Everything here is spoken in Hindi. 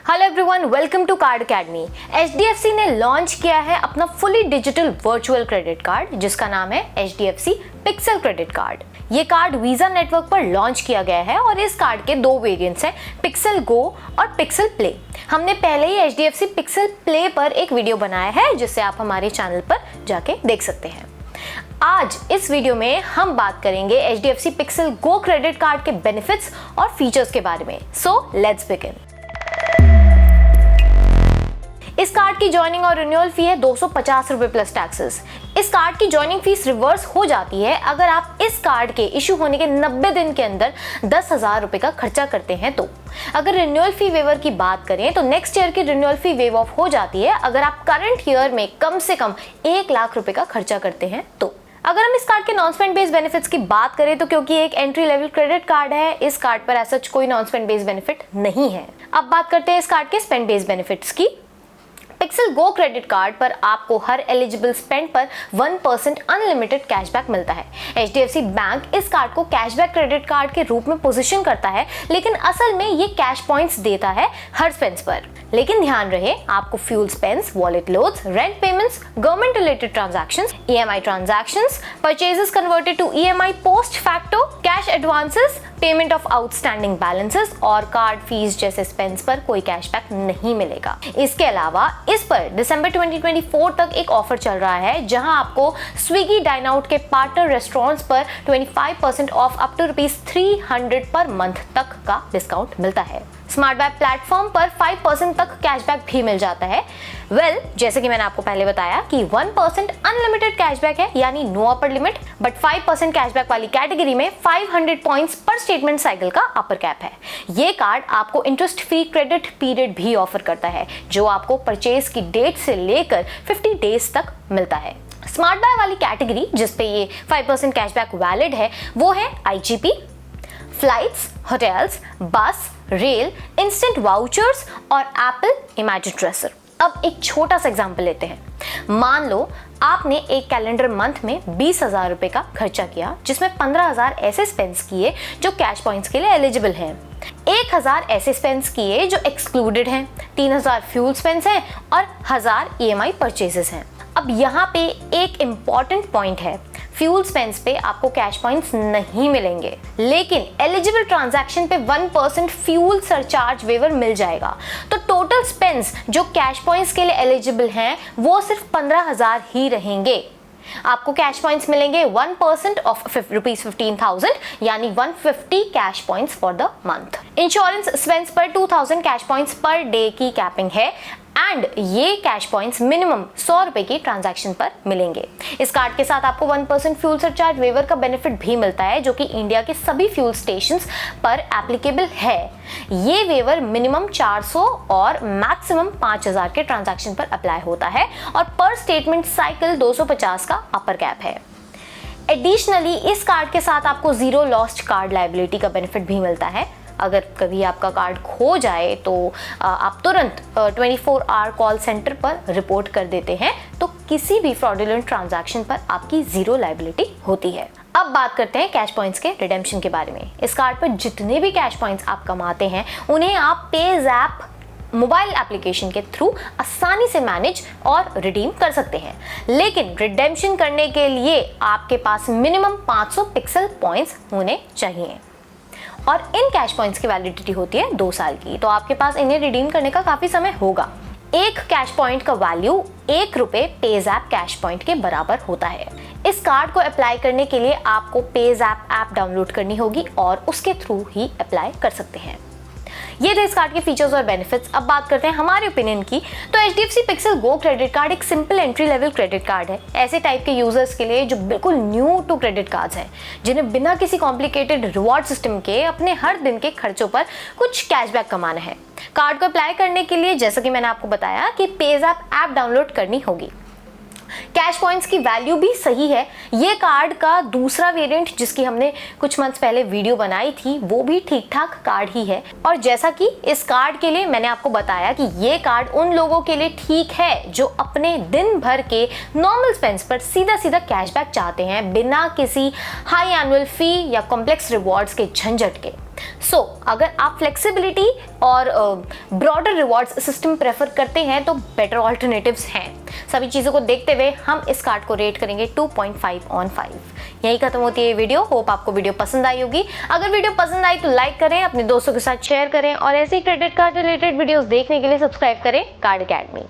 Hello everyone, welcome to card academy. HDFC ने लॉन्च किया है अपना fully digital virtual credit card जिसका नाम है HDFC पिक्सल क्रेडिट कार्ड। ये कार्ड वीजा नेटवर्क पर लॉन्च किया गया है और इस कार्ड के दो वेरिएंट्स हैं, पिक्सल गो और पिक्सल प्ले। हमने पहले ही HDFC पिक्सल प्ले पर एक वीडियो बनाया है जिसे आप हमारे चैनल पर जाके देख सकते हैं। आज इस वीडियो में हम बात करेंगे HDFC पिक्सल गो क्रेडिट कार्ड के बेनिफिट्स और फीचर्स के बारे में। So let's begin. इस कार्ड की ज्वाइनिंग और रिन्यूअल फी है 250 रुपए प्लस टैक्सेस। इस कार्ड की ज्वाइनिंग फीस रिवर्स हो जाती है अगर आप इस कार्ड के इशू होने के 90 दिन के अंदर 10,000 रुपए का खर्चा करते हैं तो। अगर रिन्यूअल फी वेवर की बात करें तो नेक्स्ट ईयर की रिन्यूअल फी वेव ऑफ हो जाती है अगर आप करंट ईयर में कम से कम 1 लाख रुपए का खर्चा करते हैं तो। अगर हम इस कार्ड के नॉन स्पेंड बेस्ड बेनिफिट्स की बात करें तो क्योंकि एक एंट्री लेवल क्रेडिट कार्ड है, इस कार्ड पर ऐसा कोई नॉन स्पेंड बेस्ड बेनिफिट नहीं है। अब बात करते हैं इस कार्ड के स्पेंड बेस्ड बेनिफिट्स की। पिक्सल गो क्रेडिट कार्ड पर आपको हर एलिजिबल स्पेंड पर 1% अनलिमिटेड कैशबैक मिलता है। HDFC बैंक इस कार्ड को कैशबैक क्रेडिट कार्ड के रूप में पोजीशन करता है, लेकिन असल में ये कैश पॉइंट्स देता है हर स्पेंड्स पर। लेकिन ध्यान रहे, आपको fuel spends, wallet loads, rent payments, government related transactions, EMI transactions, purchases converted to EMI post facto, cash advances, payment of outstanding balances और कार्ड फीस जैसे स्पेंड्स पर कोई कैशबैक नहीं मिलेगा। इसके अलावा इस पर दिसंबर 2024 तक एक ऑफर चल रहा है जहां आपको स्विगी डाइन आउट के पार्टनर रेस्टोरेंट्स पर 25% of up to ₹300 per month तक का डिस्काउंट मिलता है। स्मार्ट बाय प्लेटफॉर्म पर 5% तक कैशबैक भी मिल जाता है। जैसे कि मैंने आपको पहले बताया कि 1% अनलिमिटेड कैशबैक है, यानी no upper limit, but 5% cashback वाली कैटेगरी में 500 पॉइंट्स पर स्टेटमेंट साइकिल का अपर कैप है। ये कार्ड आपको इंटरेस्ट फ्री क्रेडिट पीरियड भी ऑफर करता है जो आपको परचेज की डेट से लेकर 50 डेज तक मिलता है। स्मार्ट बाय वाली कैटेगरी जिसपे ये 5% कैशबैक वैलिड है वो है IGP, फ्लाइट्स, होटल्स, बस, रेल, इंस्टेंट वाउचर्स और एप्पल इमेजिन ड्रेसर। अब एक छोटा सा एग्जांपल लेते हैं। मान लो आपने एक कैलेंडर मंथ में 20,000 रुपए का खर्चा किया जिसमें 15,000 ऐसे स्पेंड्स किए जो कैश पॉइंट्स के लिए एलिजिबल हैं, 1,000 ऐसे स्पेंड्स किए जो एक्सक्लूडेड हैं, 3,000 फ्यूल स्पेंड्स हैं और 1,000 EMI परचेजेस हैं। अब यहाँ पे एक इम्पॉर्टेंट पॉइंट है, फ्यूल स्पेंड्स पे आपको कैश पॉइंट्स नहीं मिलेंगे, लेकिन एलिजिबल ट्रांजैक्शन पे 1% फ्यूल सरचार्ज वेवर मिल जाएगा। तो टोटल स्पेंड्स जो कैश पॉइंट्स के लिए एलिजिबल हैं वो सिर्फ 15,000 ही रहेंगे। आपको कैश पॉइंट्स मिलेंगे 1% ऑफ ₹15,000 यानी 150 cash points for the month. Insurance spends पर 2,000 कैश पॉइंट्स पर डे की कैपिंग है एंड ये कैश पॉइंट्स मिनिमम 100 रुपए की ट्रांजैक्शन पर मिलेंगे। इस कार्ड के साथ आपको 1% फ्यूल सरचार्ज वेवर का बेनिफिट भी मिलता है जो कि इंडिया के सभी फ्यूल स्टेशंस पर एप्लीकेबल है। ये वेवर मिनिमम 400 और मैक्सिमम 5,000 के ट्रांजैक्शन पर अप्लाई होता है और पर स्टेटमेंट साइकिल 250 का अपर कैप है। एडिशनली इस कार्ड के साथ आपको जीरो लॉस्ट कार्ड लायबिलिटी का बेनिफिट भी मिलता है। अगर कभी आपका कार्ड खो जाए तो आप तुरंत 24 आवर कॉल सेंटर पर रिपोर्ट कर देते हैं तो किसी भी फ्रॉडुलेंट ट्रांजैक्शन पर आपकी जीरो लायबिलिटी होती है। अब बात करते हैं कैश पॉइंट्स के रिडेम्पशन के बारे में। इस कार्ड पर जितने भी कैश पॉइंट्स आप कमाते हैं उन्हें आप पेज़ैप मोबाइल एप्लीकेशन के थ्रू आसानी से मैनेज और रिडीम कर सकते हैं, लेकिन रिडेम्पशन करने के लिए आपके पास मिनिमम 500 पिक्सल पॉइंट्स होने चाहिए और इन कैश पॉइंट्स की वैलिडिटी होती है 2 साल की, तो आपके पास इन्हें रिडीम करने का काफी समय होगा। एक कैश पॉइंट का वैल्यू ₹1 पेज़ैप कैश पॉइंट के बराबर होता है। इस कार्ड को अप्लाई करने के लिए आपको पेज़ैप ऐप डाउनलोड करनी होगी और उसके थ्रू ही अप्लाई कर सकते हैं। ये थे इस कार्ड के फीचर्स और बेनिफिट्स। अब बात करते हैं हमारे ओपिनियन की। तो HDFC पिक्सल गो क्रेडिट कार्ड एक simple entry level credit card है ऐसे टाइप के यूजर्स के लिए जो बिल्कुल न्यू टू क्रेडिट कार्ड्स हैं, जिन्हें बिना किसी कॉम्प्लिकेटेड रिवॉर्ड सिस्टम के अपने हर दिन के खर्चों पर कुछ कैशबैक कमाना है। कार्ड को अप्लाई करने के लिए जैसा कि मैंने आपको बताया कि पेज़ैप ऐप डाउनलोड करनी होगी। कैश पॉइंट्स की वैल्यू भी सही है। ये कार्ड का दूसरा वेरिएंट जिसकी हमने कुछ मंथ्स पहले वीडियो बनाई थी वो भी ठीक ठाक कार्ड ही है। और जैसा कि इस कार्ड के लिए मैंने आपको बताया कि ये कार्ड उन लोगों के लिए ठीक है जो अपने दिन भर के नॉर्मल स्पेंड्स पर सीधा सीधा कैशबैक चाहते हैं बिना किसी हाई एनुअल फी या कॉम्प्लेक्स रिवॉर्ड्स के झंझट के। सो अगर आप फ्लेक्सिबिलिटी और ब्रॉडर रिवॉर्ड्स सिस्टम प्रेफर करते हैं तो बेटर ऑल्टरनेटिव्स हैं। सभी चीज़ों को देखते हुए हम इस कार्ड को रेट करेंगे 2.5 on 5। यही खत्म होती है ये वीडियो। होप आपको वीडियो पसंद आई होगी। अगर वीडियो पसंद आई तो लाइक करें, अपने दोस्तों के साथ शेयर करें और ऐसे ही क्रेडिट कार्ड रिलेटेड वीडियोस देखने के लिए सब्सक्राइब करें कार्ड अकेडमी।